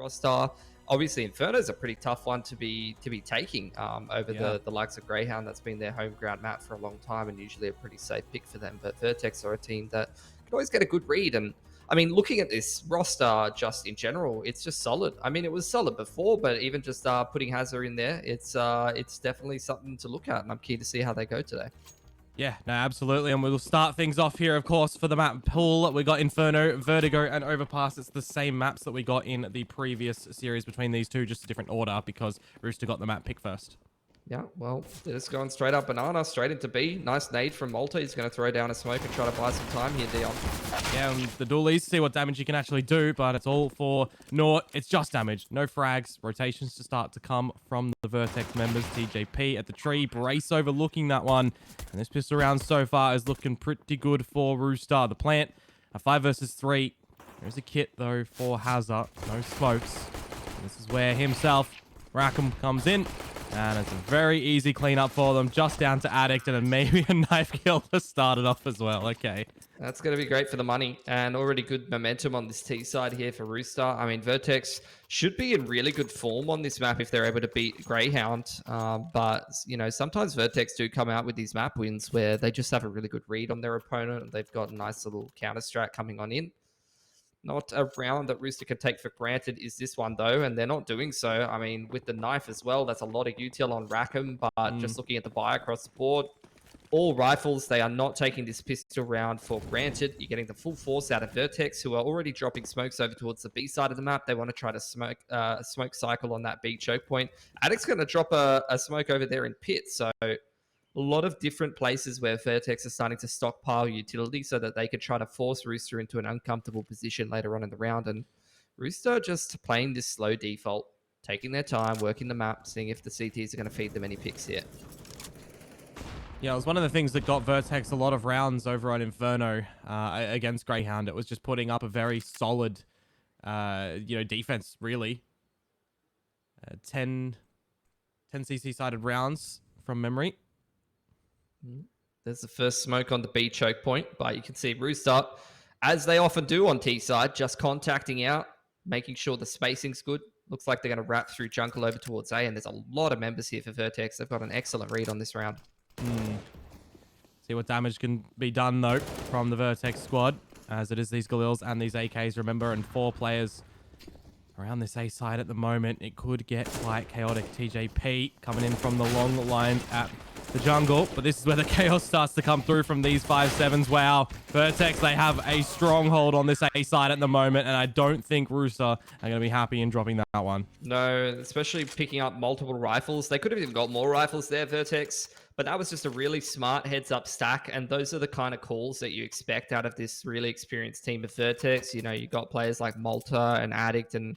Rooster. Obviously, Inferno is a pretty tough one to be taking over the likes of Greyhound. That's been their home ground map for a long time and usually a pretty safe pick for them. But VERTEX are a team that can always get a good read. And I mean, looking at this roster just in general, it's just solid. I mean, it was solid before, but even just putting Hazard in there, it's definitely something to look at. And I'm keen to see how they go today. Yeah, no, absolutely. And we'll start things off here, of course, for the map pool. We got Inferno, Vertigo, and Overpass. It's the same maps that we got in the previous series between these two, just a different order because Rooster got the map pick first. Yeah, well, they're just going straight up Banana, straight into B. Nice nade from Malta. He's going to throw down a smoke and try to buy some time here, Dion. Yeah, and the dualies, see what damage you can actually do, but it's all for naught. It's just damage. No frags. Rotations to start to come from the VERTEX members. TJP at the tree. Brace overlooking that one. And this pistol round so far is looking pretty good for Rooster. The plant, a 5 versus 3. There's a kit, though, for Hazard. No smokes. And this is where himself, Rackham, comes in. And it's a very easy cleanup for them. Just down to ADDICT and maybe a knife kill to start it off as well. Okay. That's going to be great for the money. And already good momentum on this T side here for Rooster. I mean, VERTEX should be in really good form on this map if they're able to beat Greyhound. But, you know, sometimes VERTEX do come out with these map wins where they just have a really good read on their opponent. And they've got a nice little counter strat coming on in. Not a round that Rooster can take for granted is this one, though, and they're not doing so. I mean, with the knife as well, that's a lot of util on Rackham, but just looking at the buy across the board, all rifles, they are not taking this pistol round for granted. You're getting the full force out of VERTEX, who are already dropping smokes over towards the B side of the map. They want to try to smoke cycle on that B choke point. ADDICT's going to drop a smoke over there in pit, so a lot of different places where VERTEX are starting to stockpile utility so that they could try to force Rooster into an uncomfortable position later on in the round. And Rooster just playing this slow default, taking their time, working the map, seeing if the CTs are going to feed them any picks here. Yeah, it was one of the things that got VERTEX a lot of rounds over on Inferno against Greyhound. It was just putting up a very solid, defense, really. 10 CC-sided rounds from memory. There's the first smoke on the B choke point, but you can see Rooster, as they often do on T side, just contacting out, making sure the spacing's good. Looks like they're going to wrap through jungle over towards A, and there's a lot of members here for VERTEX. They've got an excellent read on this round. See what damage can be done, though, from the VERTEX squad, as it is these Galils and these AKs, remember, and 4 players around this A side at the moment. It could get quite chaotic. TJP coming in from the long lines at the jungle, but this is where the chaos starts to come through from these 5-7s. Wow, VERTEX, they have a stronghold on this A side at the moment, and I don't think Rooster are going to be happy in dropping that one. No, especially picking up multiple rifles. They could have even got more rifles there, VERTEX, but that was just a really smart heads-up stack, and those are the kind of calls that you expect out of this really experienced team of VERTEX. You know, you got players like Malta and ADDICT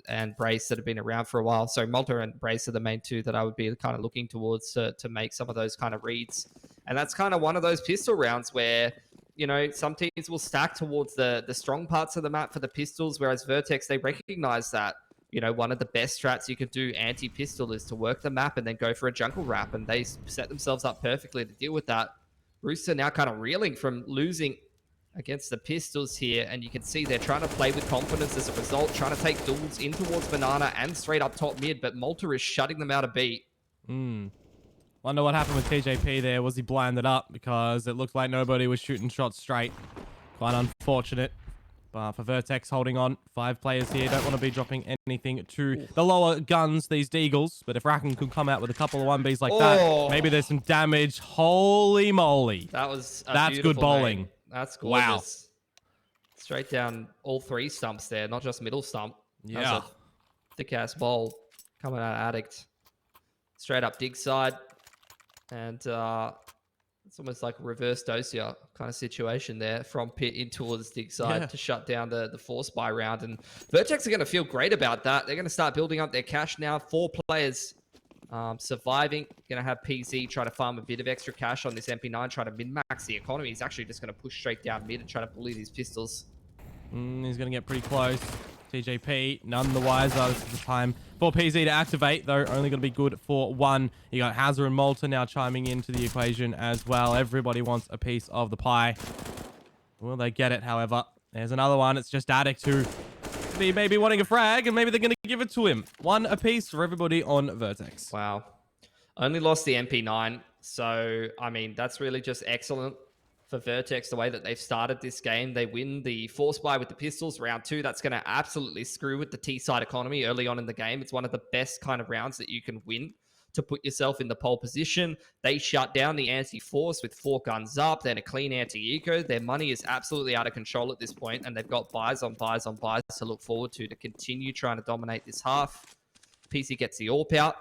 and Brace that have been around for a while. So Malta and Brace are the main two that I would be kind of looking towards to make some of those kind of reads. And that's kind of one of those pistol rounds where, you know, some teams will stack towards the strong parts of the map for the pistols, whereas VERTEX, they recognize that, you know, one of the best strats you could do anti-pistol is to work the map and then go for a jungle wrap, and they set themselves up perfectly to deal with that. Rooster now kind of reeling from losing against the pistols here, and you can see they're trying to play with confidence as a result, trying to take duels in towards Banana and straight up top mid, but Malta is shutting them out of B. Wonder what happened with TJP there. Was he blinded up? Because it looked like nobody was shooting shots straight. Quite unfortunate. But for VERTEX holding on, 5 players here. Don't want to be dropping anything to the lower guns, these Deagles. But if Rackham could come out with a couple of 1Bs like that, maybe there's some damage. Holy moly. That's good bowling. Name. That's gorgeous. Wow. Straight down all 3 stumps there, not just middle stump. Yeah. That was a thick-ass bowl coming out of ADDICT. Straight up dig side. And it's almost like a reverse Oceania kind of situation there from pit in towards dig side to shut down the force buy round. And VERTEX are going to feel great about that. They're going to start building up their cash now. 4 players surviving. Going to have PZ try to farm a bit of extra cash on this MP9, try to min-max the economy. He's actually just going to push straight down mid and try to bully these pistols. He's going to get pretty close. TJP, none the wiser. This is the time for PZ to activate, though only going to be good for 1. You got Hazard and Malta now chiming into the equation as well. Everybody wants a piece of the pie. Will they get it, however? There's another one. It's just ADDICT who to be maybe wanting a frag, and maybe they're going to give it to him. One apiece for everybody on VERTEX. Wow. Only lost the MP9. So, I mean, that's really just excellent for VERTEX, the way that they've started this game. They win the force buy with the pistols. Round 2, that's going to absolutely screw with the T-side economy early on in the game. It's one of the best kind of rounds that you can win to put yourself in the pole position. They shut down the anti-force with 4 guns up, then a clean anti-eco. Their money is absolutely out of control at this point, and they've got buys on buys on buys to look forward to continue trying to dominate this half. PC gets the AWP out.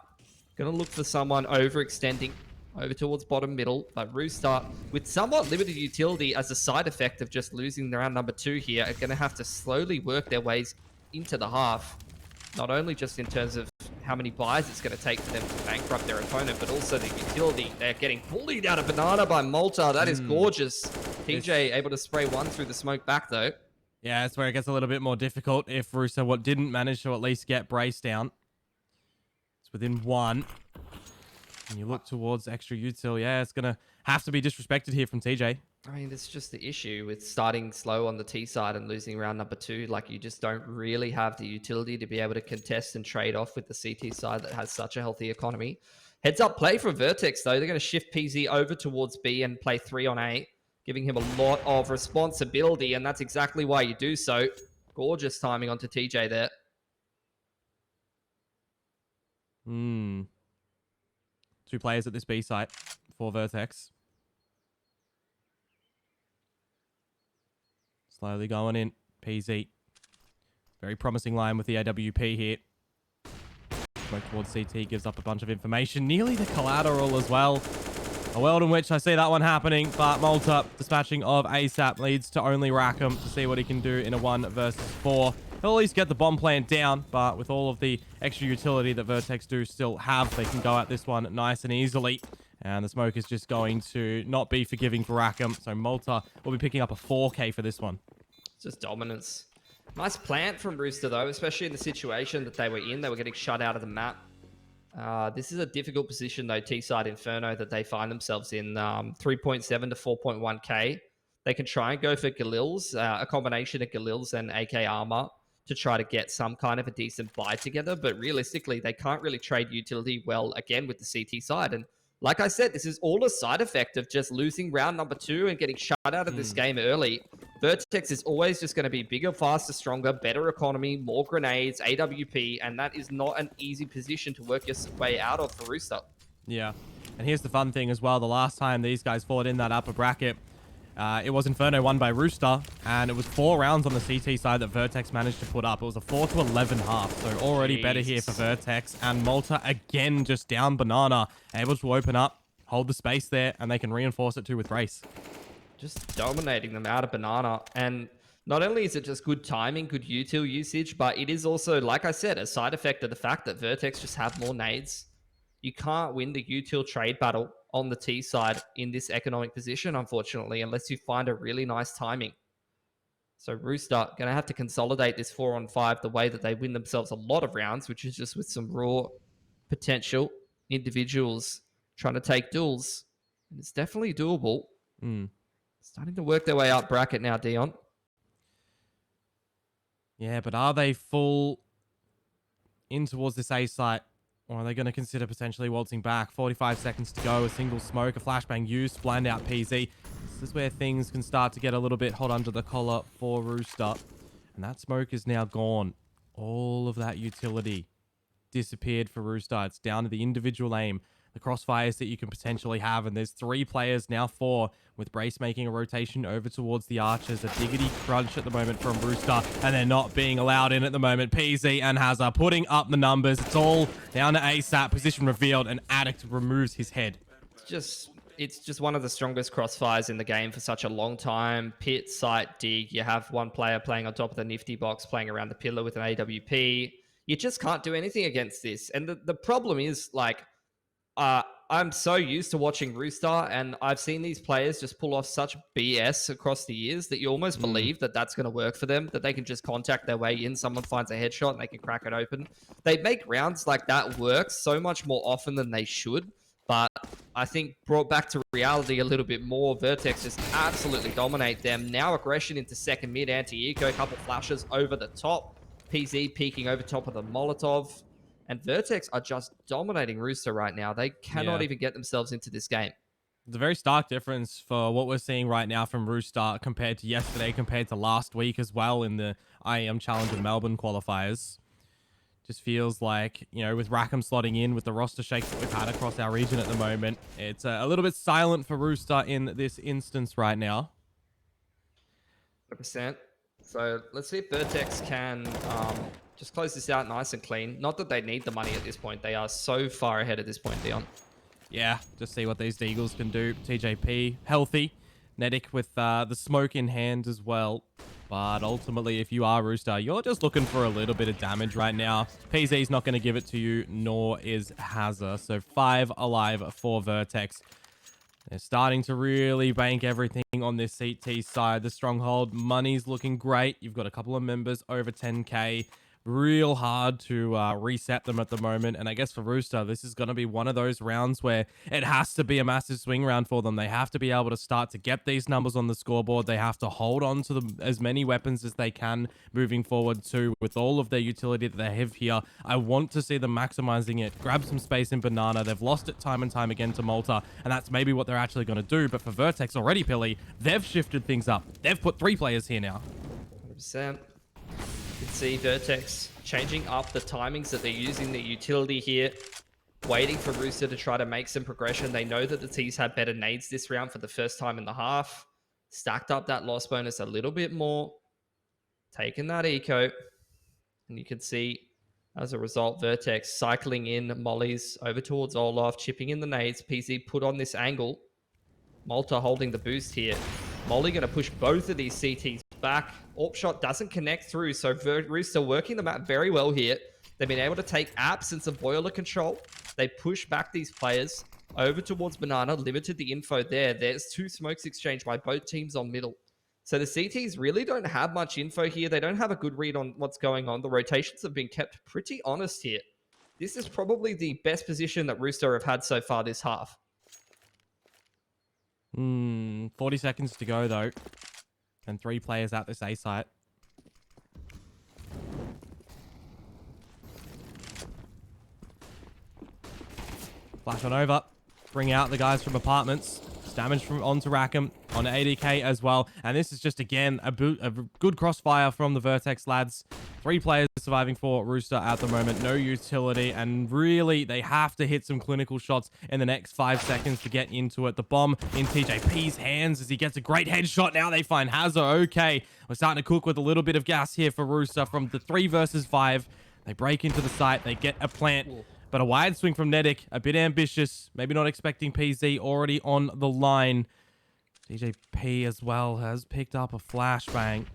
Going to look for someone overextending over towards bottom middle, but Rooster, with somewhat limited utility as a side effect of just losing round number 2 here, are going to have to slowly work their ways into the half. Not only just in terms of how many buys it's going to take for them to bankrupt their opponent, but also the utility. They're getting bullied out of banana by Malta. That is gorgeous. TJ able to spray one through the smoke back, though. Yeah, that's where it gets a little bit more difficult if Rooster didn't manage to at least get Brace down. It's within 1. And you look towards extra util. Yeah, it's going to have to be disrespected here from TJ. I mean, this is just the issue with starting slow on the T side and losing round number 2. Like, you just don't really have the utility to be able to contest and trade off with the CT side that has such a healthy economy. Heads up play from VERTEX, though. They're going to shift PZ over towards B and play 3 on A, giving him a lot of responsibility, and that's exactly why you do so. Gorgeous timing onto TJ there. 2 players at this B site for VERTEX. Slowly going in. PZ. Very promising line with the AWP here. Smoke towards CT gives up a bunch of information. Nearly the collateral as well. A world in which I see that one happening, but Malta dispatching of ASAP leads to only Rackham to see what he can do in a 1 versus 4. He'll at least get the bomb plant down, but with all of the extra utility that VERTEX do still have, they can go at this one nice and easily. And the smoke is just going to not be forgiving for Rackham, so Malta will be picking up a 4K for this one. It's just dominance. Nice plant from Rooster, though, especially in the situation that they were in. They were getting shut out of the map. This is a difficult position, though, T-side Inferno, that they find themselves in. 3.7 to 4.1k. They can try and go for Galils, a combination of Galils and AK armor, to try to get some kind of a decent buy together. But realistically, they can't really trade utility well, again, with the CT side. And like I said, this is all a side effect of just losing round number 2 and getting shut out of this game early. VERTEX is always just going to be bigger, faster, stronger, better economy, more grenades, AWP, and that is not an easy position to work your way out of for Rooster. Yeah, and here's the fun thing as well. The last time these guys fought in that upper bracket, it was Inferno won by Rooster, and it was 4 rounds on the CT side that VERTEX managed to put up. It was a 4 to 11 half, so already better here for VERTEX. And Malta again just down banana, able to open up, hold the space there, and they can reinforce it too with Race. Just dominating them out of banana. And not only is it just good timing, good util usage, but it is also, like I said, a side effect of the fact that VERTEX just have more nades. You can't win the util trade battle on the T side in this economic position, unfortunately, unless you find a really nice timing. So Rooster going to have to consolidate this 4-on-5 the way that they win themselves a lot of rounds, which is just with some raw potential individuals trying to take duels. And it's definitely doable. Starting to work their way up bracket now, Dion. Yeah, but are they full in towards this A site? Or are they going to consider potentially waltzing back? 45 seconds to go. A single smoke, a flashbang used, blind out PZ. This is where things can start to get a little bit hot under the collar for Rooster. And that smoke is now gone. All of that utility disappeared for Rooster. It's down to the individual aim, the crossfires that you can potentially have. And there's 3 players, now 4, with Brace making a rotation over towards the Archers. A diggity crunch at the moment from Rooster, and they're not being allowed in at the moment. PZ and Hazard putting up the numbers. It's all down to ASAP. Position revealed, and Addict removes his head. It's just one of the strongest crossfires in the game for such a long time. Pit, site, dig. You have one player playing on top of the nifty box, playing around the pillar with an AWP. You just can't do anything against this. And the problem is, like, I'm so used to watching Rooster, and I've seen these players just pull off such BS across the years that you almost believe that that's going to work for them, that they can just contact their way in, someone finds a headshot, and they can crack it open. They make rounds like that work so much more often than they should, but I think brought back to reality a little bit more, VERTEX just absolutely dominate them. Now aggression into second mid, anti-eco, couple flashes over the top. PZ peeking over top of the Molotov. And VERTEX are just dominating Rooster right now. They cannot even get themselves into this game. It's a very stark difference for what we're seeing right now from Rooster compared to yesterday, compared to last week as well in the IEM Challenger Melbourne qualifiers. Just feels like, you know, with Rackham slotting in with the roster shakes that we've had across our region at the moment, it's a little bit silent for Rooster in this instance right now. 100%. So let's see if VERTEX can just close this out nice and clean. Not that they need the money at this point. They are so far ahead at this point, Dion. Yeah, just see what these Deagles can do. TJP, healthy. nettik with the smoke in hand as well. But ultimately, if you are Rooster, you're just looking for a little bit of damage right now. PZ's not going to give it to you, nor is Hazza. So 5 alive for VERTEX. They're starting to really bank everything on this CT side. The Stronghold money's looking great. You've got a couple of members over 10k. Real hard to reset them at the moment. And I guess for Rooster, this is going to be one of those rounds where it has to be a massive swing round for them. They have to be able to start to get these numbers on the scoreboard. They have to hold on to as many weapons as they can moving forward too. With all of their utility that they have here, I want to see them maximizing it. Grab some space in Banana. They've lost it time and time again to Malta, and that's maybe what they're actually going to do. But for VERTEX already, Pilly, they've shifted things up. They've put 3 players here now. 100%. You can see VERTEX changing up the timings that they're using, the utility here, waiting for Rooster to try to make some progression. They know that the T's have better nades this round for the first time in the half. Stacked up that loss bonus a little bit more, taking that eco. And you can see, as a result, VERTEX cycling in mollies over towards Olaf, chipping in the nades. PZ put on this angle. Malta holding the boost here. Molly going to push both of these CTs back. AWP shot doesn't connect through, so Rooster working the map very well here. They've been able to take absence of boiler control. They push back these players over towards Banana, limited the info there. There's 2 smokes exchanged by both teams on middle. So the CTs really don't have much info here. They don't have a good read on what's going on. The rotations have been kept pretty honest here. This is probably the best position that Rooster have had so far this half. 40 seconds to go, though. And 3 players at this A site. Flash on over. Bring out the guys from apartments. It's damage from onto Rackham. On ADDICT as well. And this is just, again, a good crossfire from the VERTEX lads. 3 players surviving for Rooster at the moment. No utility. And really, they have to hit some clinical shots in the next 5 seconds to get into it. The bomb in TJP's hands as he gets a great headshot. Now they find Hazza. Okay, we're starting to cook with a little bit of gas here for Rooster from the 3 versus 5. They break into the site. They get a plant. But a wide swing from nettik. A bit ambitious. Maybe not expecting PZ already on the line. TJP as well has picked up a flashbang.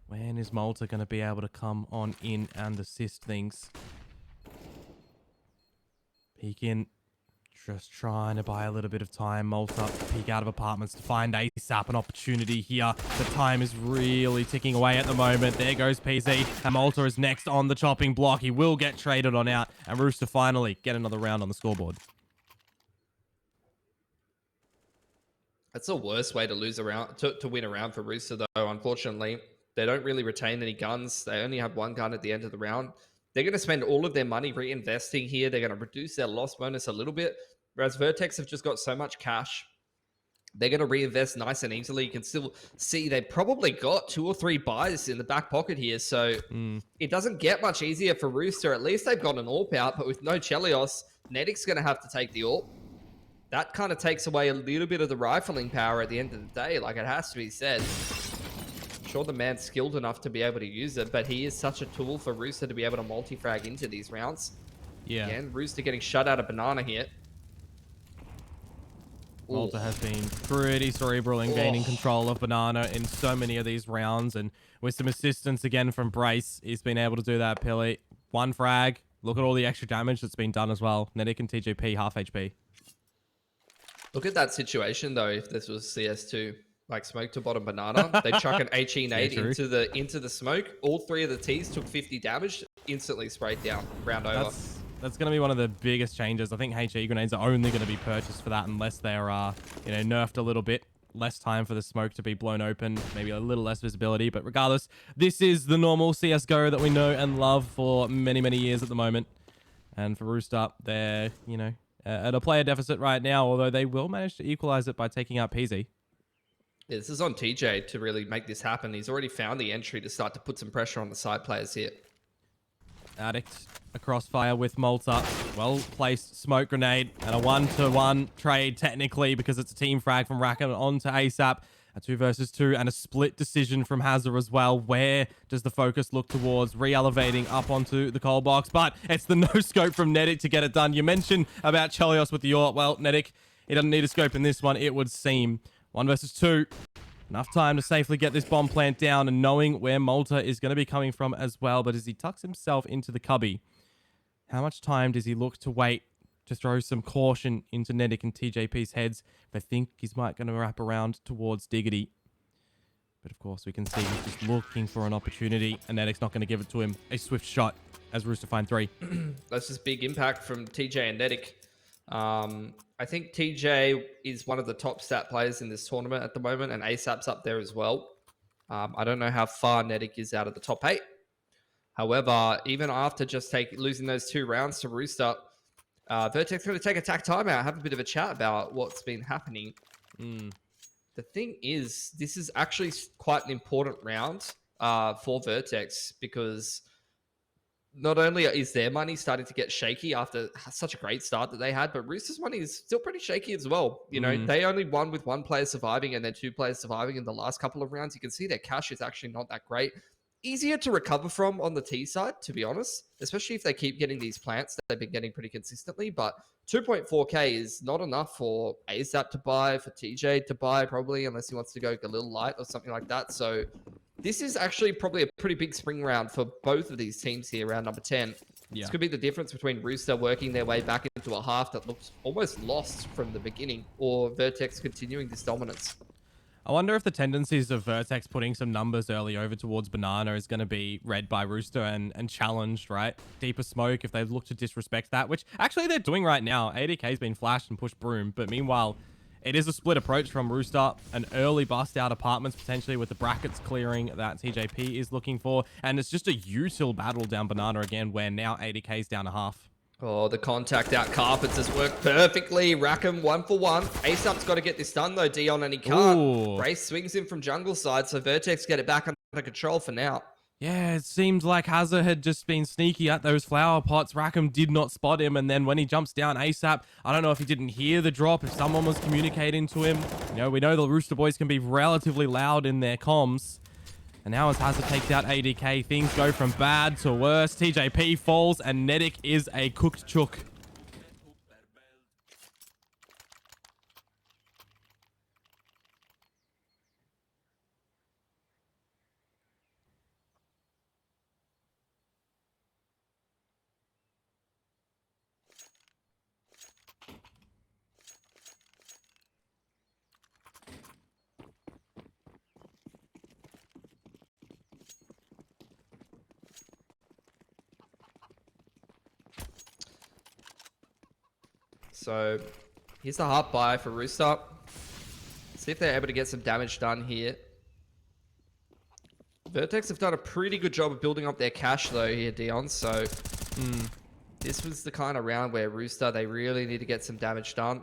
When is Malta going to be able to come on in and assist things? Peek in. Just trying to buy a little bit of time. Malta peek out of apartments to find ASAP an opportunity here. The time is really ticking away at the moment. There goes PZ. And Malta is next on the chopping block. He will get traded on out. And Rooster finally get another round on the scoreboard. That's the worst way to lose a round, to win a round for Rooster, though. Unfortunately, they don't really retain any guns. They only have 1 gun at the end of the round. They're going to spend all of their money reinvesting here. They're going to reduce their loss bonus a little bit, whereas VERTEX have just got so much cash. They're going to reinvest nice and easily. You can still see they've probably got 2 or 3 buys in the back pocket here, so it doesn't get much easier for Rooster. At least they've got an AWP out, but with no Chelios, nettik's going to have to take the AWP. That kind of takes away a little bit of the rifling power at the end of the day, like it has to be said. I'm sure the man's skilled enough to be able to use it, but he is such a tool for Rooster to be able to multi-frag into these rounds. Yeah. Again, Rooster getting shut out of Banana here. Malta has been pretty cerebral in gaining control of Banana in so many of these rounds, and with some assistance again from Brace, he's been able to do that, Pilly. 1 frag. Look at all the extra damage that's been done as well. nettik and TJP half HP. Look at that situation, though, if this was CS2. Like, smoke to bottom Banana. They chuck an HE nade into the smoke. All 3 of the T's took 50 damage, instantly sprayed down, round over. That's going to be one of the biggest changes. I think HE grenades are only going to be purchased for that unless they're, nerfed a little bit. less time for the smoke to be blown open, maybe a little less visibility. But regardless, this is the normal CSGO that we know and love for many, many years at the moment. And for Rooster, they're, you know, at a player deficit right now, although they will manage to equalize it by taking out PZ. Yeah, this is on TJ to really make this happen. He's already found the entry to start to put some pressure on the side players here. ADDICT, a crossfire with Malta. Well-placed smoke grenade and a 1-to-1 trade technically because it's a team frag from Rackham onto ASAP. A 2 versus 2 and a split decision from Hazard as well. Where does the focus look towards? Re-elevating up onto the coal box, but it's the no-scope from nettik to get it done. You mentioned about Chelios with the AWP. Well, nettik, he doesn't need a scope in this one, it would seem. 1 versus 2. Enough time to safely get this bomb plant down and knowing where Malta is going to be coming from as well. But as he tucks himself into the cubby, how much time does he look to wait to throw some caution into nettik and TJP's heads? If I think he's might going to wrap around towards Diggity. But of course, we can see he's just looking for an opportunity, and nettik's not going to give it to him. A swift shot as Rooster find 3. That's just big impact from TJ and nettik. I think TJ is one of the top stat players in this tournament at the moment, and ASAP's up there as well. I don't know how far nettik is out of the top 8. However, even after just losing those 2 rounds to Rooster, VERTEX going to take a tack timeout, have a bit of a chat about what's been happening. The thing is, this is actually quite an important round for VERTEX because not only is their money starting to get shaky after such a great start that they had, but Rooster's money is still pretty shaky as well. You know, they only won with 1 player surviving and then 2 players surviving in the last couple of rounds. You can see their cash is actually not that great. Easier to recover from on the T side, to be honest, especially if they keep getting these plants that they've been getting pretty consistently. But 2.4k is not enough for ASAP to buy, for TJ to buy, probably, unless he wants to go a little light or something like that. So this is actually probably a pretty big spring round for both of these teams here, round number 10. Yeah. This could be the difference between Rooster working their way back into a half that looks almost lost from the beginning, or VERTEX continuing this dominance. I wonder if the tendencies of VERTEX putting some numbers early over towards Banana is going to be read by Rooster and challenged, right? Deeper smoke if they look to disrespect that, which actually they're doing right now. ADK's been flashed and pushed broom, but meanwhile, it is a split approach from Rooster. An early bust out apartments, potentially with the brackets clearing that TJP is looking for. And it's just a util battle down Banana again, where now ADK's down a half. Oh, the contact out carpets has worked perfectly. Rackham 1 for 1. ASAP's got to get this done though, Dion, and he can't. Ooh. Brace swings in from jungle side, so VERTEX get it back under control for now. Yeah, it seemed like Hazard had just been sneaky at those flower pots. Rackham did not spot him, and then when he jumps down ASAP, I don't know if he didn't hear the drop, if someone was communicating to him. You know, we know the Rooster boys can be relatively loud in their comms. And now as Hazard takes out ADK, things go from bad to worse. TJP falls, and nettik is a cooked chook. So here's the hard buy for Rooster. See if they're able to get some damage done here. VERTEX have done a pretty good job of building up their cash though here, Dion. So this was the kind of round where Rooster, they really need to get some damage done.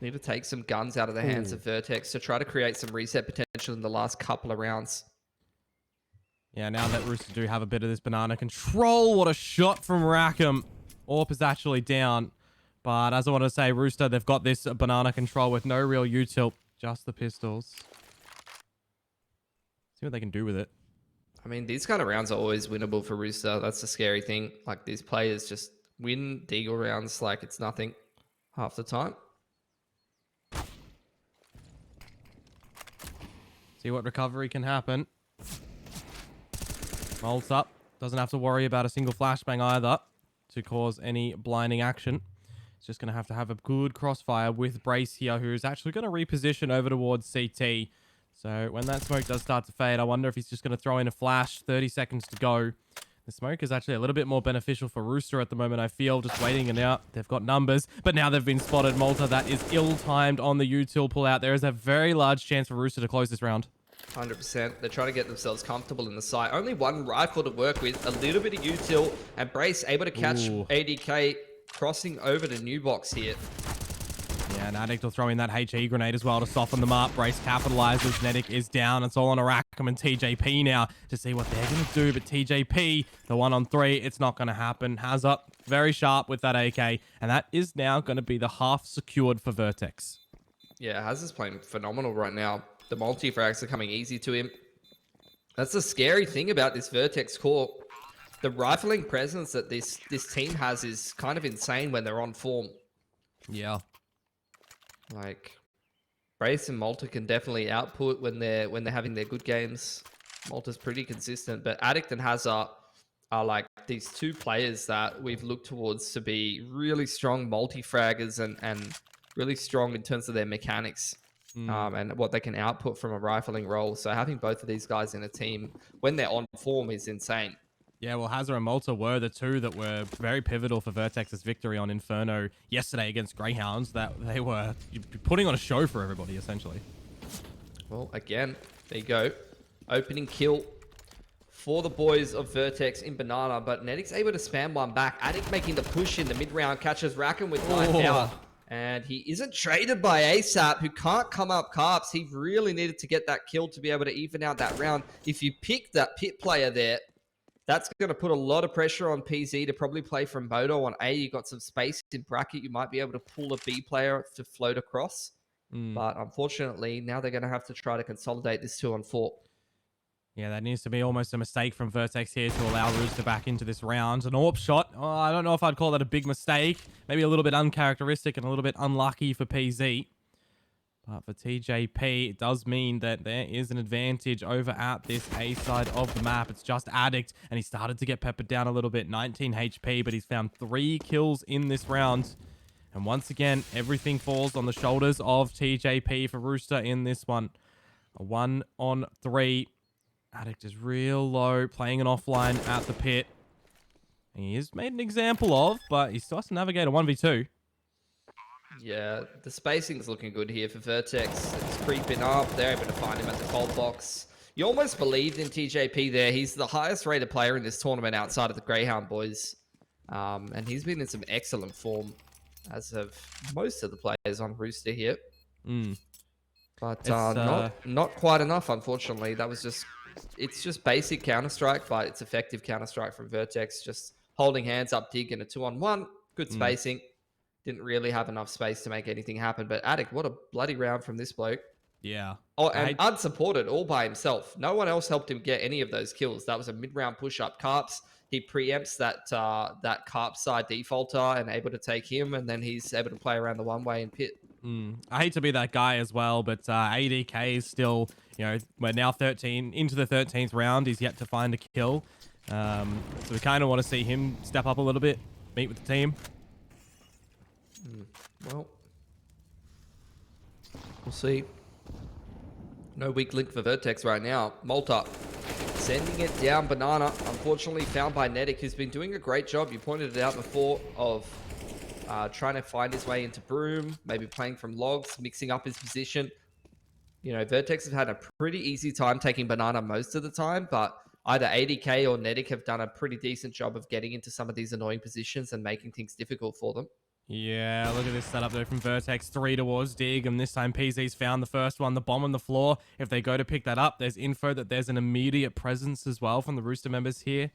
Need to take some guns out of the hands of VERTEX to try to create some reset potential in the last couple of rounds. Yeah, now that Rooster do have a bit of this banana control, what a shot from Rackham. AWP is actually down, but as I want to say, Rooster, they've got this banana control with no real util, just the pistols. See what they can do with it. I mean, these kind of rounds are always winnable for Rooster. That's the scary thing. Like, these players just win Deagle rounds like it's nothing half the time. See what recovery can happen. Rolls up. Doesn't have to worry about a single flashbang either to cause any blinding action. It's just going to have a good crossfire with Brace here, who's actually going to reposition over towards CT. So when that smoke does start to fade, I wonder if he's just going to throw in a flash. 30 seconds to go. The smoke is actually a little bit more beneficial for Rooster at the moment, I feel. Just waiting it out. They've got numbers, but now they've been spotted. Malta, that is ill-timed on the util pull out. There is a very large chance for Rooster to close this round. 100%. They're trying to get themselves comfortable in the site. Only one rifle to work with, a little bit of util, and Brace able to catch ADDICT crossing over to new box here. Yeah, and ADDICT will throw in that HE grenade as well to soften them up. Brace capitalizes. nettik is down. It's all on Arackham and TJP now to see what they're going to do. But TJP, the 1-on-3, it's not going to happen. Has up very sharp with that AK. And that is now going to be the half secured for VERTEX. Yeah, Haz is playing phenomenal right now. The multi-frags are coming easy to him. That's the scary thing about this VERTEX core. The rifling presence that this team has is kind of insane when they're on form. Yeah. Like, Brace and Malta can definitely output when they're having their good games. Malta's pretty consistent, but ADDICT and Hazard are like these two players that we've looked towards to be really strong multi-fraggers and really strong in terms of their mechanics and what they can output from a rifling role. So having both of these guys in a team when they're on form is insane. Yeah, well, Hazard and Malta were the two that were very pivotal for VERTEX's victory on Inferno yesterday against Greyhounds. That they were putting on a show for everybody, essentially. Well, again, there you go. Opening kill for the boys of VERTEX in Banana, but nettik's able to spam one back. ADDICT making the push in the mid-round, catches Rackham with 9 power. And he isn't traded by ASAP, who can't come up carps. He really needed to get that kill to be able to even out that round. If you pick that pit player there, that's going to put a lot of pressure on PZ to probably play from Moto on A. You got some space in bracket. You might be able to pull a B player to float across. But unfortunately, now they're going to have to try to consolidate this 2-on-4. Yeah, that needs to be almost a mistake from VERTEX here to allow Rooster back into this round. An AWP shot. Oh, I don't know if I'd call that a big mistake. Maybe a little bit uncharacteristic and a little bit unlucky for PZ. But for TJP, it does mean that there is an advantage over at this A side of the map. It's just ADDICT, and he started to get peppered down a little bit. 19 HP, but he's found 3 kills in this round. And once again, everything falls on the shoulders of TJP for Rooster in this one. A 1-on-3. ADDICT is real low, playing an offline at the pit. He is made an example of, but he still has to navigate a 1v2. Yeah, the spacing's looking good here for VERTEX. It's creeping up. They're able to find him at the cold box. You almost believed in TJP there. He's the highest rated player in this tournament outside of the Greyhound boys. And he's been in some excellent form, as have most of the players on Rooster here. But not quite enough, unfortunately. That was it's just basic Counter-Strike, but it's effective Counter-Strike from VERTEX. Just holding hands up, dig in a 2-on-1. Good spacing. Didn't really have enough space to make anything happen. But ADDICT, what a bloody round from this bloke. Yeah. Oh, and unsupported, all by himself. No one else helped him get any of those kills. That was a mid-round push-up. Carps, he preempts that Carp side defaulter and able to take him, and then he's able to play around the one-way and pit. I hate to be that guy as well, but ADDICT is still, we're now 13 into the 13th round. He's yet to find a kill. So we kind of want to see him step up a little bit, meet with the team. Well, we'll see. No weak link for VERTEX right now. Malta sending it down Banana. Unfortunately found by nettik, who's been doing a great job. You pointed it out before of trying to find his way into Broom, maybe playing from logs, mixing up his position. VERTEX have had a pretty easy time taking Banana most of the time, but either ADDICT or nettik have done a pretty decent job of getting into some of these annoying positions and making things difficult for them. Yeah, look at this setup there from VERTEX. 3 towards Dig, and this time PZ's found the first one, the bomb on the floor. If they go to pick that up, there's info that there's an immediate presence as well from the Rooster members here.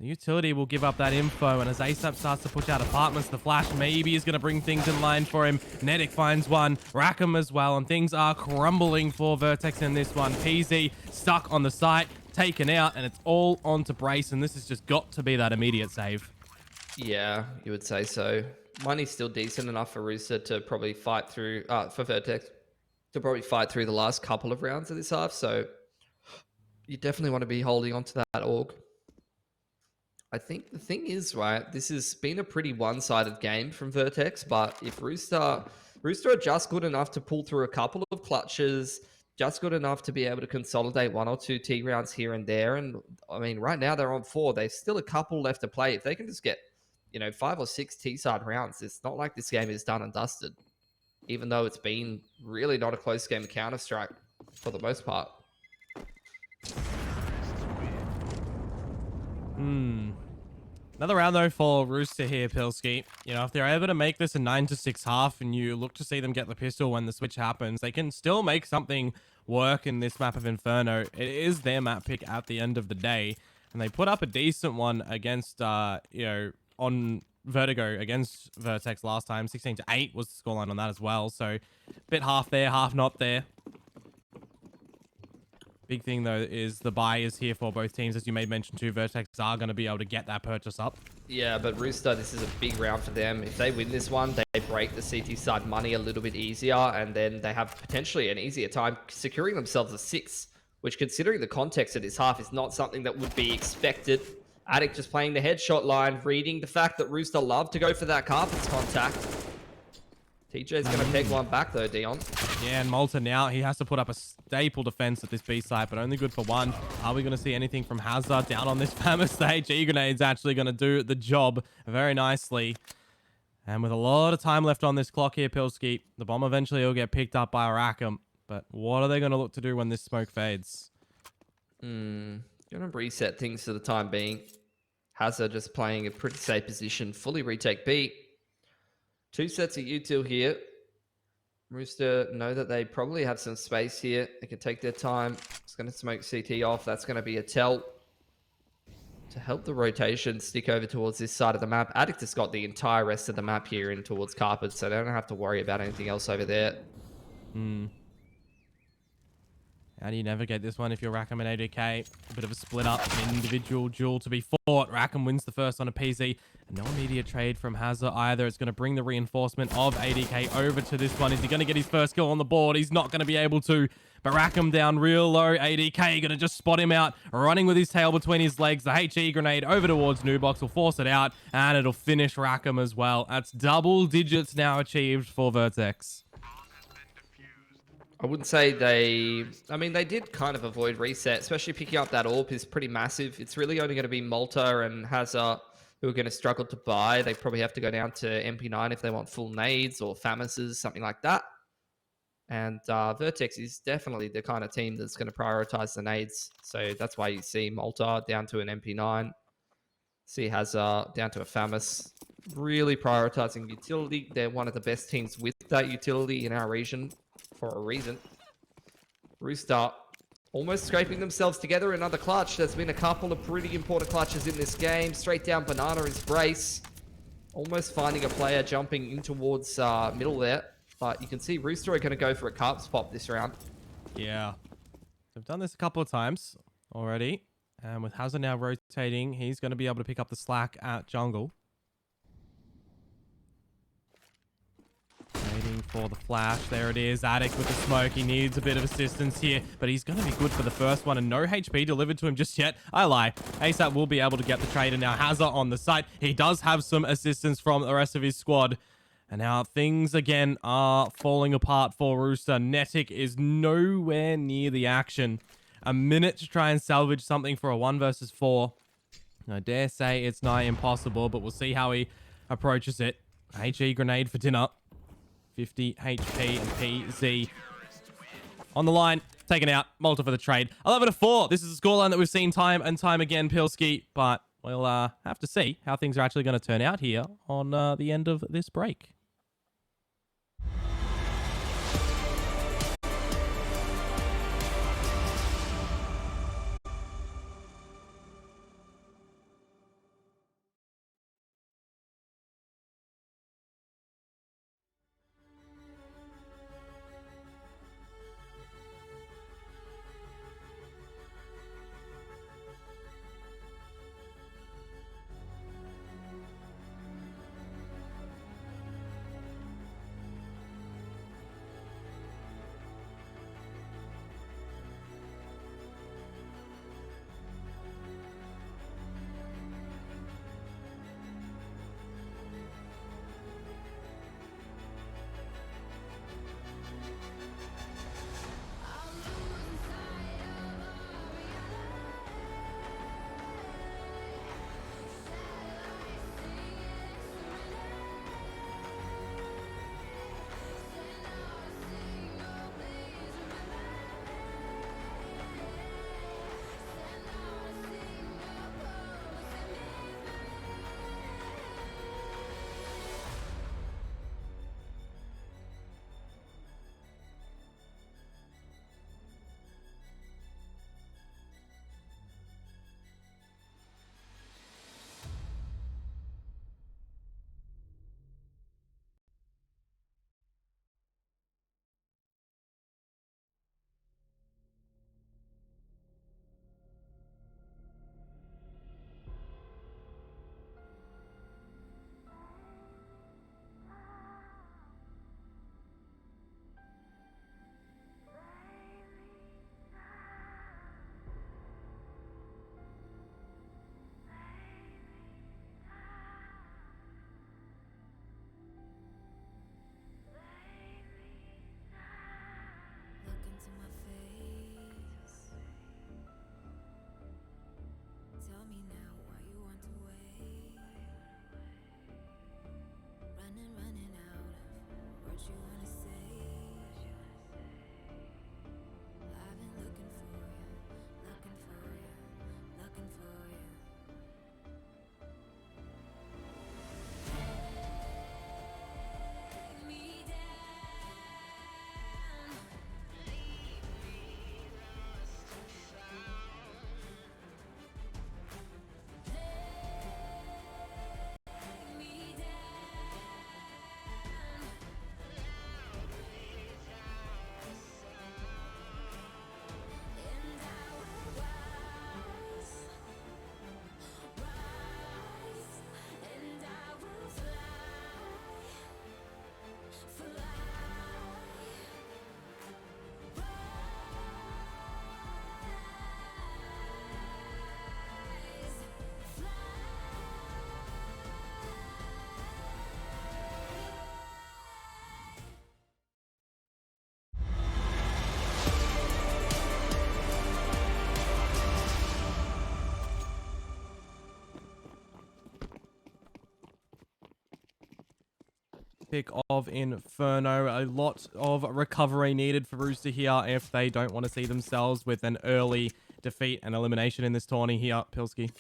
The utility will give up that info, and as ASAP starts to push out apartments, the flash maybe is going to bring things in line for him. nettik finds one, Rackham as well, and things are crumbling for VERTEX in this one. PZ stuck on the site, taken out, and it's all on to Brace, and this has just got to be that immediate save. Yeah, you would say so. Money's still decent enough for Rooster to probably fight through, for VERTEX, to probably fight through the last couple of rounds of this half, so you definitely want to be holding on to that org. I think the thing is, right, this has been a pretty one-sided game from VERTEX, but if Rooster are just good enough to pull through a couple of clutches, just good enough to be able to consolidate 1 or 2 T rounds here and there. And I mean, right now they're on 4. There's still a couple left to play. If they can just get, 5 or 6 T side rounds, it's not like this game is done and dusted, even though it's been really not a close game of Counter-Strike for the most part. Another round, though, for Rooster here, Pilski. If they're able to make this a 9-6 half and you look to see them get the pistol when the switch happens, they can still make something work in this map of Inferno. It is their map pick at the end of the day, and they put up a decent one against, on Vertigo against VERTEX last time. 16-8 was the scoreline on that as well, so bit half there, half not there. Big thing, though, is the buy is here for both teams. As you made mention too, VERTEX are going to be able to get that purchase up. Yeah, but Rooster, this is a big round for them. If they win this one, they break the CT side money a little bit easier, and then they have potentially an easier time securing themselves a 6, which, considering the context of this half, is not something that would be expected. ADDICT just playing the headshot line, reading the fact that Rooster love to go for that carpets contact. TJ's going to peg one back, though, Dion. Yeah, and Malta now, he has to put up a staple defense at this B side, but only good for one. Are we going to see anything from Hazard down on this famous stage? E-Grenade's actually going to do the job very nicely. And with a lot of time left on this clock here, Pilski, the bomb eventually will get picked up by Rackham. But what are they going to look to do when this smoke fades? Going to reset things for the time being. Hazard just playing a pretty safe position, fully retake B. 2 sets of util here. Rooster know that they probably have some space here. They can take their time. It's going to smoke CT off. That's going to be a tell to help the rotation stick over towards this side of the map. ADDICT has got the entire rest of the map here in towards carpet, so they don't have to worry about anything else over there. How do you navigate this one if you're Rackham and ADK? A bit of a split up, an individual duel to be fought. Rackham wins the first on a PZ. And no immediate trade from Hazard either. It's going to bring the reinforcement of ADK over to this one. Is he going to get his first kill on the board? He's not going to be able to. But Rackham down real low. ADK going to just spot him out, running with his tail between his legs. The HE grenade over towards Nubox will force it out, and it'll finish Rackham as well. That's double digits now achieved for VERTEX. I wouldn't say they did kind of avoid reset, especially picking up that AWP is pretty massive. It's really only going to be Malta and Hazard who are going to struggle to buy. They probably have to go down to MP9 if they want full nades or FAMASes, something like that. And VERTEX is definitely the kind of team that's going to prioritize the nades. So that's why you see Malta down to an MP9. See Hazard down to a FAMAS. Really prioritizing utility. They're one of the best teams with that utility in our region for a reason. Rooster almost scraping themselves together. Another clutch. There's been a couple of pretty important clutches in this game. Straight down Banana is Brace. Almost finding a player jumping in towards middle there. But you can see Rooster are going to go for a carps pop this round. Yeah. They've done this a couple of times already. And with Hazard now rotating, he's going to be able to pick up the slack at jungle. Waiting for the flash. There it is. ADDICT with the smoke. He needs a bit of assistance here, but he's going to be good for the first one, and no HP delivered to him just yet. I lie. ASAP will be able to get the trade, and now Hazard on the site. He does have some assistance from the rest of his squad. And now things again are falling apart for Rooster. nettik is nowhere near the action. A minute to try and salvage something for a 1 versus 4. I dare say it's nigh impossible, but we'll see how he approaches it. HE grenade for dinner. 50 HP and PZ on the line. Taken out. Malta for the trade. 11-4. This is a scoreline that we've seen time and time again, Pilski. But we'll have to see how things are actually going to turn out here on the end of this break. pick of Inferno. A lot of recovery needed for Rooster here if they don't want to see themselves with an early defeat and elimination in this tourney here, Pilsky.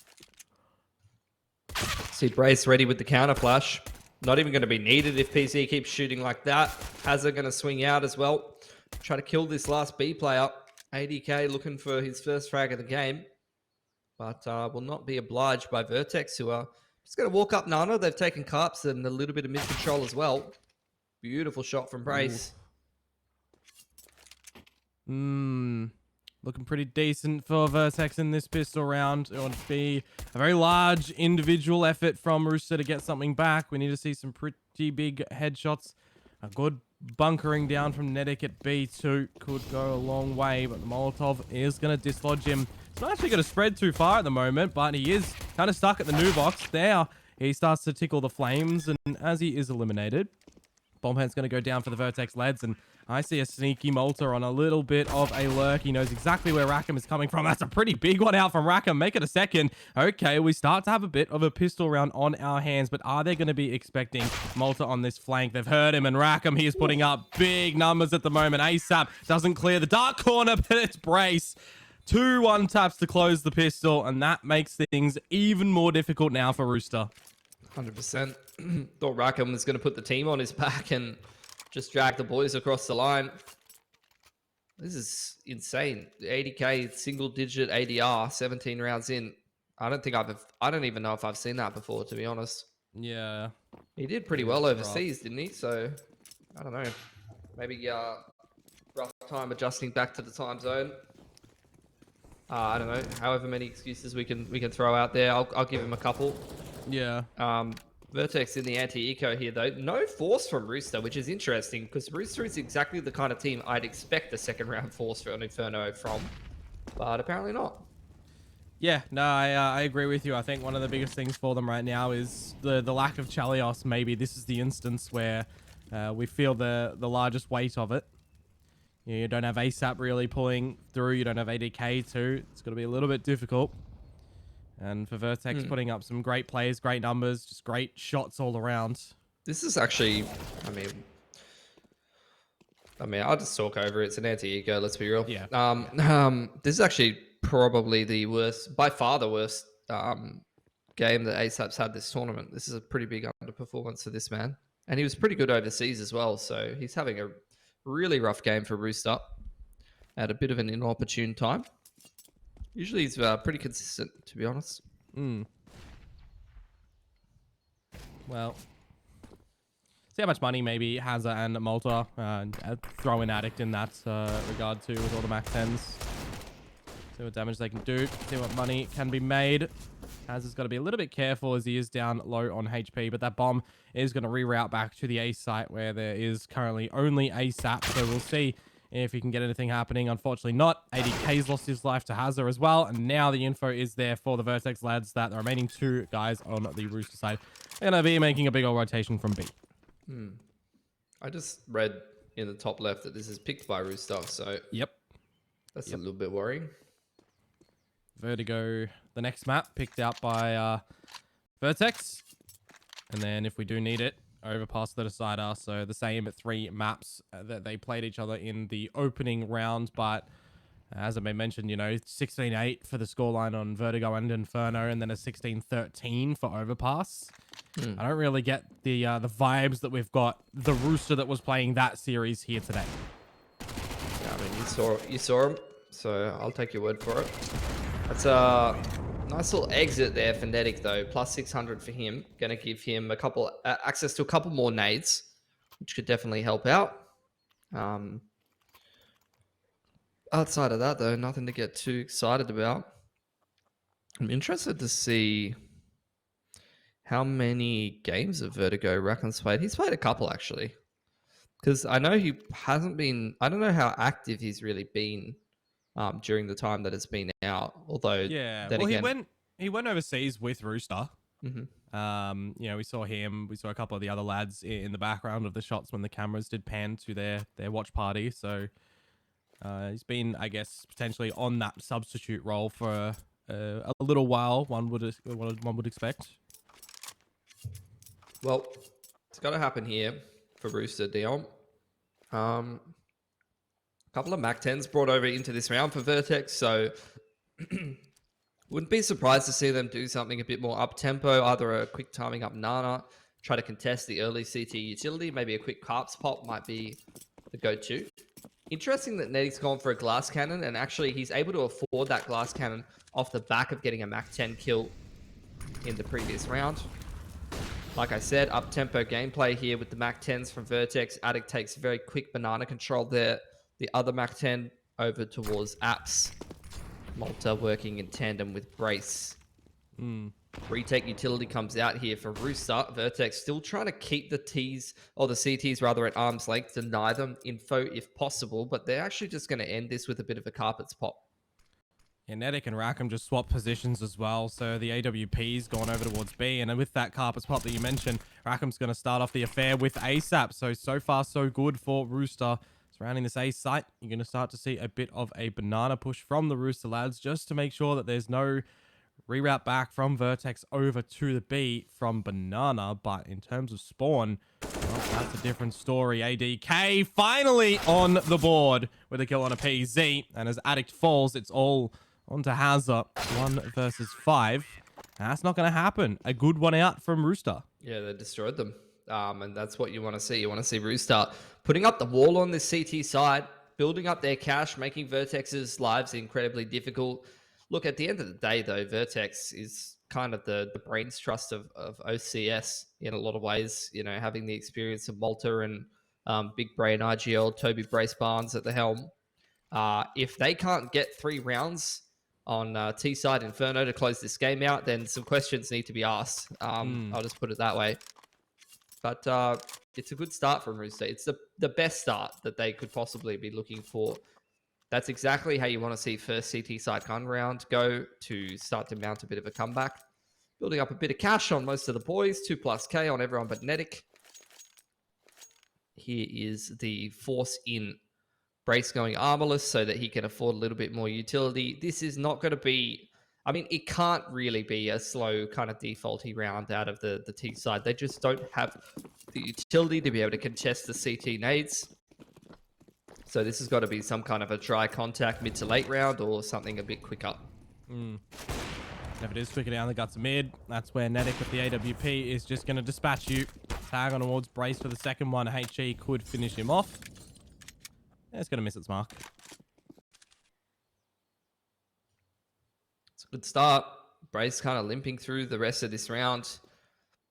See Brace ready with the counter flash. Not even going to be needed if PC keeps shooting like that. Hazard going to swing out as well. Try to kill this last B player. ADDICT looking for his first frag of the game. But will not be obliged by VERTEX, who are just going to walk up Nana. They've taken cups and a little bit of mid-control as well. Beautiful shot from Brace. Looking pretty decent for VERTEX in this pistol round. It wants to be a very large individual effort from Rooster to get something back. We need to see some pretty big headshots. A good bunkering down from nettik at B2 could go a long way, but the Molotov is going to dislodge him. It's not actually going to spread too far at the moment, but he is kind of stuck at the new box. There, he starts to tickle the flames, and as he is eliminated, Bombhead's going to go down for the VERTEX leads, and I see a sneaky Molter on a little bit of a lurk. He knows exactly where Rackham is coming from. That's a pretty big one out from Rackham. Make it a second. Okay, we start to have a bit of a pistol round on our hands, but are they going to be expecting Molter on this flank? They've heard him, and Rackham, he is putting up big numbers at the moment. ASAP doesn't clear the dark corner, but it's Brace. 2 1-taps to close the pistol, and that makes things even more difficult now for Rooster. 100%. Thought Rackham was going to put the team on his back and just drag the boys across the line. This is insane. 80k single-digit ADR, 17 rounds in. I don't even know if I've seen that before, to be honest. Yeah. He did pretty well overseas, didn't he? So, I don't know. Maybe rough time adjusting back to the time zone. I don't know. However many excuses we can throw out there, I'll give him a couple. Yeah. VERTEX in the anti-eco here, though. No force from Rooster, which is interesting, because Rooster is exactly the kind of team I'd expect a second round force for an Inferno from, but apparently not. Yeah, no, I agree with you. I think one of the biggest things for them right now is the lack of Chalios. Maybe this is the instance where we feel the largest weight of it. You don't have ASAP really pulling through. You don't have ADDICT too. It's going to be a little bit difficult. And for VERTEX putting up some great plays, great numbers, just great shots all around. This is actually, I mean, I'll just talk over it. It's an anti-ego, let's be real. Yeah. This is actually probably the worst, by far the worst game that ASAP's had this tournament. This is a pretty big underperformance for this man. And he was pretty good overseas as well. So he's having a really rough game for Rooster at a bit of an inopportune time. Usually he's pretty consistent, to be honest. Well, see how much money maybe Hazza and Molter throw in ADDICT in that regard too, with all the max 10s. See what damage they can do. See what money can be made. Hazza's got to be a little bit careful as he is down low on HP, but that bomb is going to reroute back to the A site where there is currently only ASAP. So we'll see if he can get anything happening. Unfortunately not. ADDICT's lost his life to Hazza as well, and now the info is there for the VERTEX lads that the remaining 2 guys on the Rooster side are going to be making a big old rotation from B. I just read in the top left that this is picked by Rooster, so yep, that's a little bit worrying. Vertigo, the next map picked out by VERTEX, and then if we do need it, overpass the decider. So the same 3 maps that they played each other in the opening round, but as I mentioned, you know, 16-8 for the scoreline on Vertigo and Inferno, and then a 16-13 for overpass. I don't really get the vibes that we've got the Rooster that was playing that series here today. Yeah, I mean, you saw him, so I'll take your word for it. That's a nice little exit there for nettik, though. Plus 600 for him. Going to give him a couple access to a couple more nades, which could definitely help out. Outside of that, though, nothing to get too excited about. I'm interested to see how many games of Vertigo Rackham's played. He's played a couple, actually. Because I know he hasn't been... I don't know how active he's really been during the time that it's been out. Although, yeah, well, again, he went overseas with Rooster. Mhm. You know, we saw him. We saw a couple of the other lads in the background of the shots when the cameras did pan to their watch party. So he's been, I guess, potentially on that substitute role for a little while. One would expect. Well, it's got to happen here. for Rooster Dion. A couple of Mac 10s brought over into this round for VERTEX, so wouldn't be surprised to see them do something a bit more up-tempo, either a quick timing up Nana, try to contest the early CT utility, maybe a quick Carps pop might be the go-to. Interesting that nettik's gone for a glass cannon, and actually he's able to afford that glass cannon off the back of getting a Mac 10 kill in the previous round. Like I said, up-tempo gameplay here with the Mac 10s from VERTEX. ADDICT takes very quick banana control there. The other Mac 10 over towards Apps. Malta working in tandem with Brace. Retake utility comes out here for Rooster. VERTEX still trying to keep the Ts, or the CTs rather, at arm's length, deny them info if possible, but they're actually just going to end this with a bit of a carpets pop. Yeah, nettik and Rackham just swap positions as well, so the AWP's gone over towards B, and with that carpets pop that you mentioned, Rackham's going to start off the affair with ASAP, so far so good for Rooster. Surrounding this A site, you're going to start to see a bit of a banana push from the Rooster lads, just to make sure that there's no reroute back from VERTEX over to the B from banana. But in terms of spawn, well, that's a different story. ADDICT finally on the board with a kill on a PZ, and as ADDICT falls, it's all onto Hazza. 1 versus 5. And that's not going to happen. A good one out from Rooster. Yeah, they destroyed them. And that's what you want to see. You want to see Rooster putting up the wall on this CT side, building up their cash, making VERTEX's lives incredibly difficult. Look, at the end of the day, though, VERTEX is kind of the brains trust of OCS in a lot of ways. You know, having the experience of Malta and Big Brain IGL, Toby Brace Barnes at the helm. If they can't get 3 rounds on T-side Inferno to close this game out, then some questions need to be asked. I'll just put it that way. But it's a good start from Rooster. It's the best start that they could possibly be looking for. That's exactly how you want to see first CT side gun round go, to start to mount a bit of a comeback. Building up a bit of cash on most of the boys, 2+K on everyone but nettik. Here is the force in Brace going armorless so that he can afford a little bit more utility. This is not going to be... I mean, it can't really be a slow kind of defaulty round out of the T side. They just don't have the utility to be able to contest the CT nades. So this has got to be some kind of a dry contact mid to late round or something a bit quicker. If it is quicker down the guts of mid, that's where nettik with the AWP is just going to dispatch you. Tag on towards Brace for the second one. HE could finish him off. Yeah, it's going to miss its mark. Good start. Brace kind of limping through the rest of this round.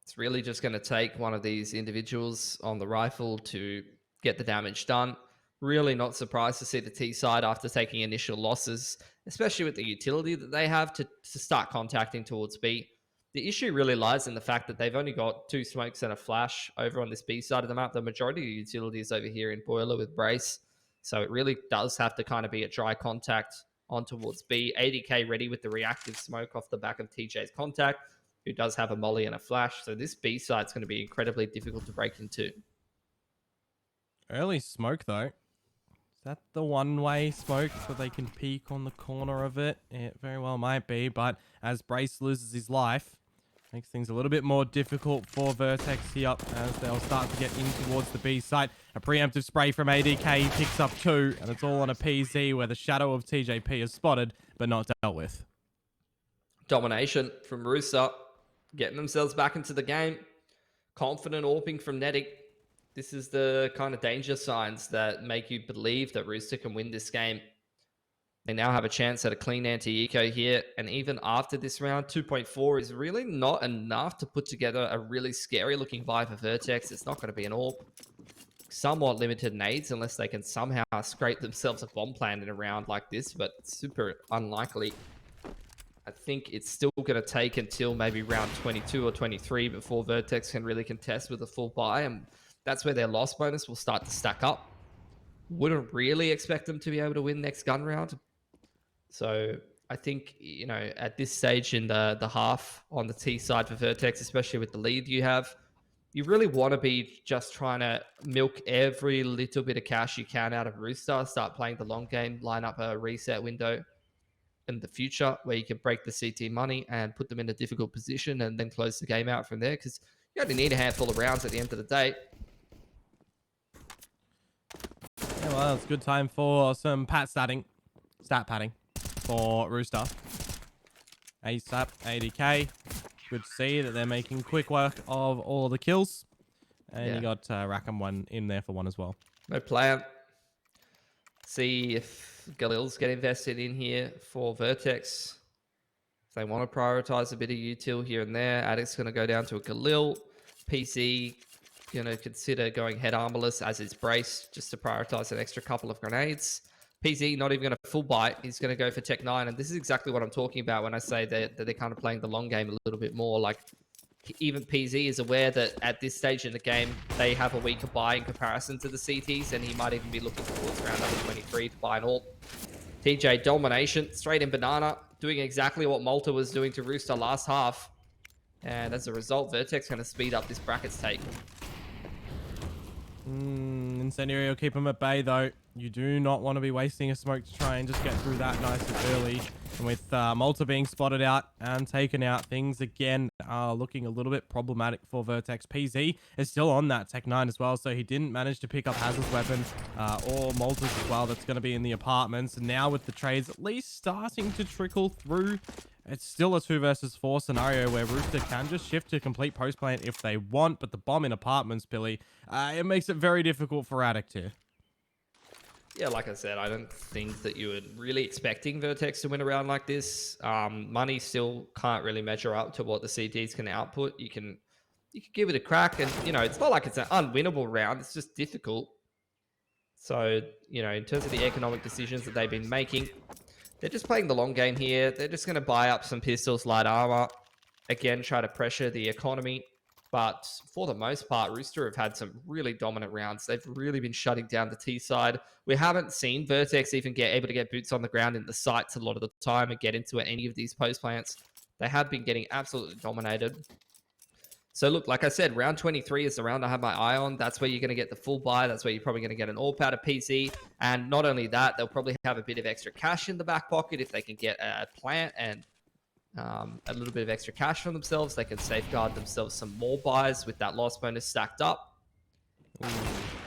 It's really just going to take one of these individuals on the rifle to get the damage done. Really not surprised to see the T side after taking initial losses, especially with the utility that they have to start contacting towards B. The issue really lies in the fact that they've only got 2 smokes and a flash over on this B side of the map. The majority of the utility is over here in Boiler with Brace. So it really does have to kind of be a dry contact on towards B. ADDICT ready with the reactive smoke off the back of TJ's contact, who does have a molly and a flash. So this B side's going to be incredibly difficult to break into. Early smoke, though. Is that the one-way smoke so they can peek on the corner of it? It very well might be, but as Brace loses his life, makes things a little bit more difficult for VERTEX here as they'll start to get in towards the B site. A preemptive spray from ADDICT, he picks up 2, and it's all on a PZ where the shadow of TJP is spotted, but not dealt with. Domination from Rooster, getting themselves back into the game. Confident AWPing from nettik. This is the kind of danger signs that make you believe that Rooster can win this game. They now have a chance at a clean anti-eco here, and even after this round, 2.4 is really not enough to put together a really scary-looking buy for VERTEX. It's not going to be an AWP. Somewhat limited nades, unless they can somehow scrape themselves a bomb plan in a round like this, but super unlikely. I think it's still going to take until maybe round 22 or 23 before VERTEX can really contest with a full buy, and that's where their loss bonus will start to stack up. Wouldn't really expect them to be able to win next gun round. So I think, you know, at this stage in the half on the T side for VERTEX, especially with the lead you have, you really want to be just trying to milk every little bit of cash you can out of Rooster, start playing the long game, line up a reset window in the future where you can break the CT money and put them in a difficult position and then close the game out from there, because you only need a handful of rounds at the end of the day. Well, it's a good time for some stat padding for Rooster. ASAP, ADK. Good to see that they're making quick work of all the kills. And you got Rackham one in there for one as well. No plan. See if Galil's get invested in here for VERTEX. If they want to prioritize a bit of util here and there, ADDICT's going to go down to a Galil. PC going to consider going head armorless as his brace just to prioritize an extra couple of grenades. PZ not even going to full bite. He's going to go for Tech 9. And this is exactly what I'm talking about when I say that they're kind of playing the long game a little bit more. Like, even PZ is aware that at this stage in the game, they have a weaker buy in comparison to the CTs, and he might even be looking towards round number 23 to buy an ult. TJ, domination, straight in banana, doing exactly what Malta was doing to Rooster last half. And as a result, VERTEX going to speed up this brackets take. Incendiary will keep him at bay, though. You do not want to be wasting a smoke to try and just get through that nice and early. And with Malta being spotted out and taken out, things again are looking a little bit problematic for VERTEX. PZ is still on that Tech 9 as well, so he didn't manage to pick up Hazard's weapon or Malta's as well. That's going to be in the apartments. And now with the trades at least starting to trickle through, it's still a 2 versus 4 scenario where Rooster can just shift to complete post plant if they want, but the bomb in apartments, Billy, it makes it very difficult for ADDICT here. Yeah, like I said, I don't think that you were really expecting VERTEX to win a round like this. Money still can't really measure up to what the CTs can output. You can give it a crack, and it's not like it's an unwinnable round. It's just difficult. So in terms of the economic decisions that they've been making, they're just playing the long game here. They're just going to buy up some pistols, light armor, again try to pressure the economy. But for the most part, Rooster have had some really dominant rounds. They've really been shutting down the T side. We haven't seen VERTEX even able to get boots on the ground in the sites a lot of the time and get into any of these post plants. They have been getting absolutely dominated. So look, like I said, round 23 is the round I have my eye on. That's where you're going to get the full buy. That's where you're probably going to get an AWP out of PC. And not only that, they'll probably have a bit of extra cash in the back pocket if they can get a plant and a little bit of extra cash for themselves. They can safeguard themselves some more buys with that loss bonus stacked up.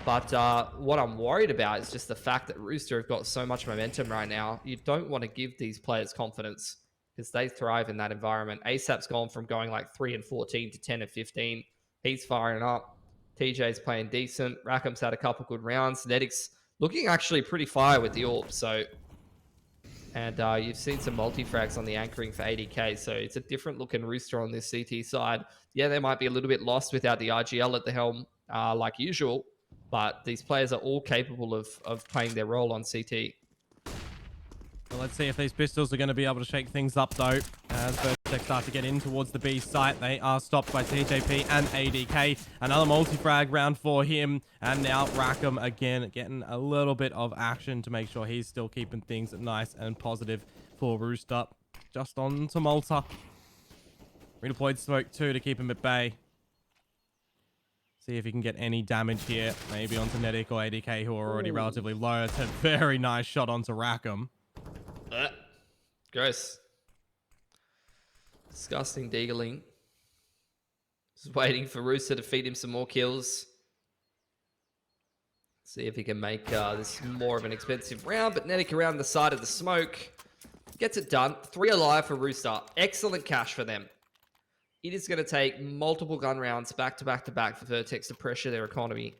But what I'm worried about is just the fact that Rooster have got so much momentum right now. You don't want to give these players confidence because they thrive in that environment. ASAP's gone from going like 3 and 14 to 10 and 15. He's firing up. TJ's playing decent. Rackham's had a couple good rounds. nettik's looking actually pretty fire with the AWP. So, and you've seen some multi-frags on the anchoring for ADK. So it's a different looking Rooster on this CT side. Yeah, they might be a little bit lost without the RGL at the helm like usual. But these players are all capable of playing their role on CT. Well, let's see if these pistols are going to be able to shake things up, though. As VERTEX start to get in towards the B site, they are stopped by TJP and ADK. Another multi-frag round for him. And now Rackham again getting a little bit of action to make sure he's still keeping things nice and positive for Rooster. Just on to Malta. Redeployed smoke too to keep him at bay. See if he can get any damage here. Maybe onto nettik or ADK, who are already relatively low. It's a very nice shot onto Rackham. Gross. Disgusting deagling. Just waiting for Rooster to feed him some more kills. See if he can make this more of an expensive round. But nettik around the side of the smoke. Gets it done. 3 alive for Rooster. Excellent cash for them. It is going to take multiple gun rounds back to back to back for VERTEX to pressure their economy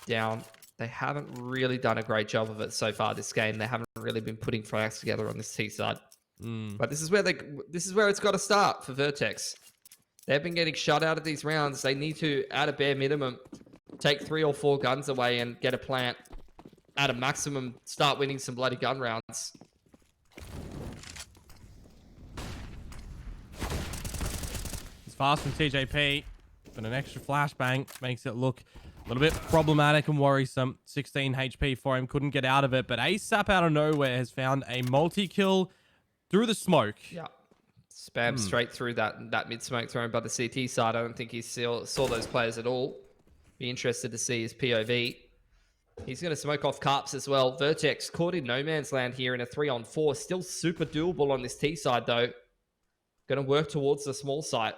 down. They haven't really done a great job of it so far this game. They haven't really been putting frags together on this T side. But this is where it's got to start for VERTEX. They've been getting shut out of these rounds. They need to, at a bare minimum, take 3 or 4 guns away and get a plant. At a maximum, start winning some bloody gun rounds. It's fast from TJP, but an extra flashbang makes it look a little bit problematic and worrisome. 16 HP for him, couldn't get out of it. But ASAP out of nowhere has found a multi-kill through the smoke. Yeah. Spam straight through that mid-smoke thrown by the CT side. I don't think he saw those players at all. Be interested to see his POV. He's going to smoke off Carps as well. VERTEX caught in no man's land here in a 3-on-4. Still super doable on this T side, though. Going to work towards the small site.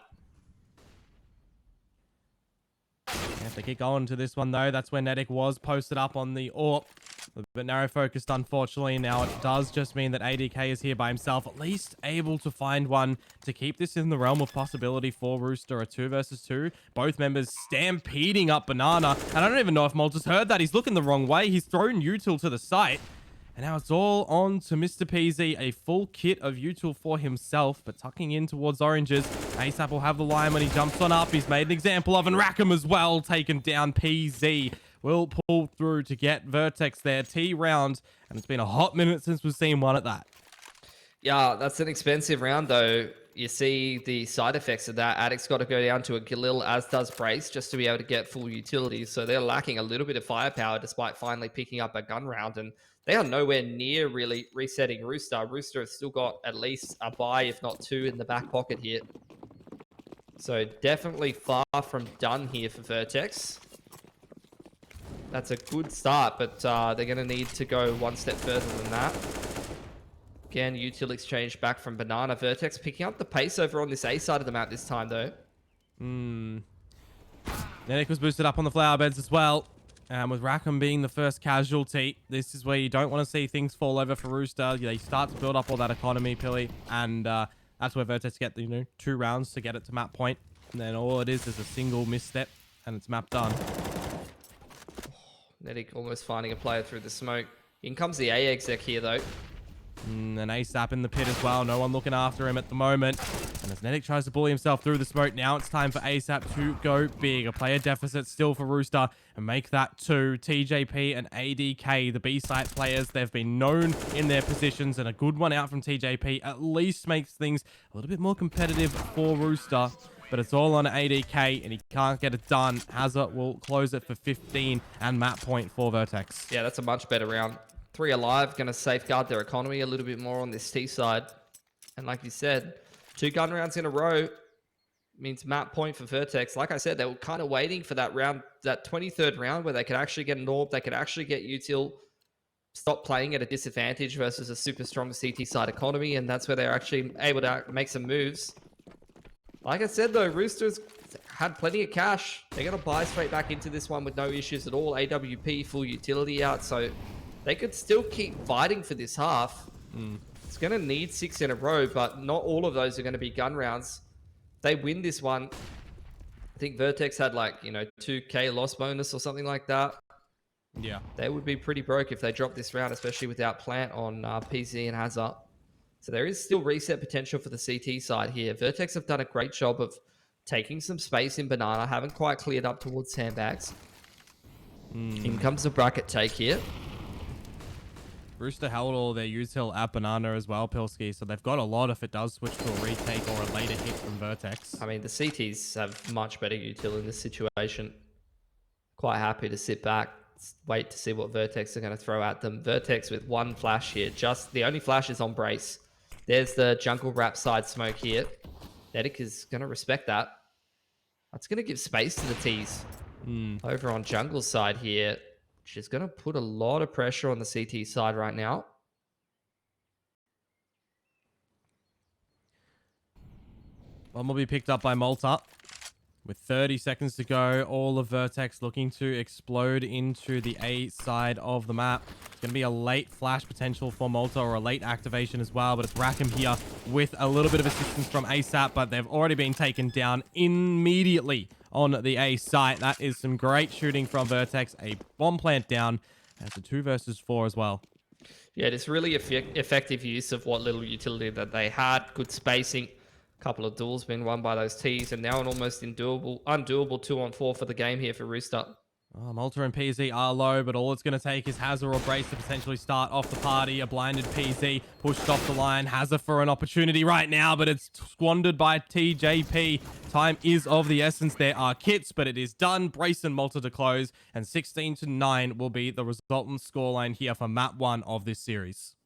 If they keep going to this one, though, that's where nettik was posted up on the AWP. A bit narrow focused, unfortunately. Now it does just mean that ADDICT is here by himself, at least able to find one to keep this in the realm of possibility for Rooster. A 2 versus 2. Both members stampeding up Banana. And I don't even know if Malta's heard that. He's looking the wrong way. He's thrown util to the site. And now it's all on to Mr. PZ, a full kit of util for himself, but tucking in towards oranges. ASAP will have the line when he jumps on up. He's made an example of, and Rackham as well, taken down. PZ will pull through to get VERTEX there. T round, and it's been a hot minute since we've seen one at that. Yeah, that's an expensive round, though. You see the side effects of that. ADDICT's got to go down to a Galil, as does Brace, just to be able to get full utility. So they're lacking a little bit of firepower, despite finally picking up a gun round. And they are nowhere near really resetting Rooster. Rooster has still got at least a buy, if not 2, in the back pocket here. So definitely far from done here for VERTEX. That's a good start, but they're going to need to go one step further than that. Again, util exchange back from Banana. VERTEX picking up the pace over on this A side of the map this time, though. nettik was boosted up on the flower beds as well. And with Rackham being the first casualty, this is where you don't want to see things fall over for Rooster. They start to build up all that economy, Pilly. And that's where VERTEX get the 2 rounds to get it to map point. And then all it is a single misstep, and it's map done. nettik almost finding a player through the smoke. In comes the A exec here, though. And ASAP in the pit as well. No one looking after him at the moment. And as nettik tries to bully himself through the smoke, now it's time for ASAP to go big. A player deficit still for Rooster and make that 2. TJP and ADDICT, the B-site players, they've been known in their positions, and a good one out from TJP at least makes things a little bit more competitive for Rooster. But it's all on ADDICT, and he can't get it done. Hazard will close it for 15 and map point for VERTEX. Yeah, that's a much better round. 3 alive, going to safeguard their economy a little bit more on this T side. And like you said, 2 gun rounds in a row means map point for VERTEX. Like I said, they were kind of waiting for that round, that 23rd round, where they could actually get an AWP, they could actually get util, stop playing at a disadvantage versus a super strong CT side economy, and that's where they're actually able to make some moves. Like I said, though, Roosters had plenty of cash. They're going to buy straight back into this one with no issues at all. AWP, full utility out, so they could still keep fighting for this half. It's going to need 6 in a row, but not all of those are going to be gun rounds. If they win this one, I think VERTEX had 2k loss bonus or something like that. Yeah. They would be pretty broke if they dropped this round, especially without plant on PZ and Hazard. So there is still reset potential for the CT side here. VERTEX have done a great job of taking some space in Banana, haven't quite cleared up towards sandbags. In comes the bracket take here. Rooster held all their util at Banana as well, Pilski, so they've got a lot if it does switch to a retake or a later hit from VERTEX. I mean, the CTs have much better util in this situation. Quite happy to sit back, wait to see what VERTEX are going to throw at them. VERTEX with 1 flash here. Just the only flash is on Brace. There's the jungle wrap side smoke here. nettik is going to respect that. That's going to give space to the T's. Over on jungle side here, she's going to put a lot of pressure on the CT side right now. One will be picked up by Malta. With 30 seconds to go, all of VERTEX looking to explode into the A side of the map. It's going to be a late flash potential for Malta, or a late activation as well, but it's Rackham here with a little bit of assistance from ASAP, but they've already been taken down immediately on the A site. That is some great shooting from VERTEX. A bomb plant down. That's a 2 versus 4 as well. Yeah, it's really effective use of what little utility that they had. Good spacing. Couple of duels been won by those T's, and now an almost undoable 2-on-4 for the game here for Rooster. Oh, Malta and PZ are low, but all it's going to take is Hazard or Brace to potentially start off the party. A blinded PZ pushed off the line. Hazard for an opportunity right now, but it's squandered by TJP. Time is of the essence. There are kits, but it is done. Brace and Malta to close, and 16-9 will be the resultant scoreline here for map 1 of this series.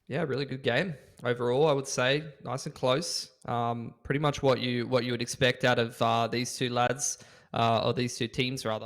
Yeah, really good game overall. I would say nice and close. Pretty much what you would expect out of these two lads, or these two teams rather.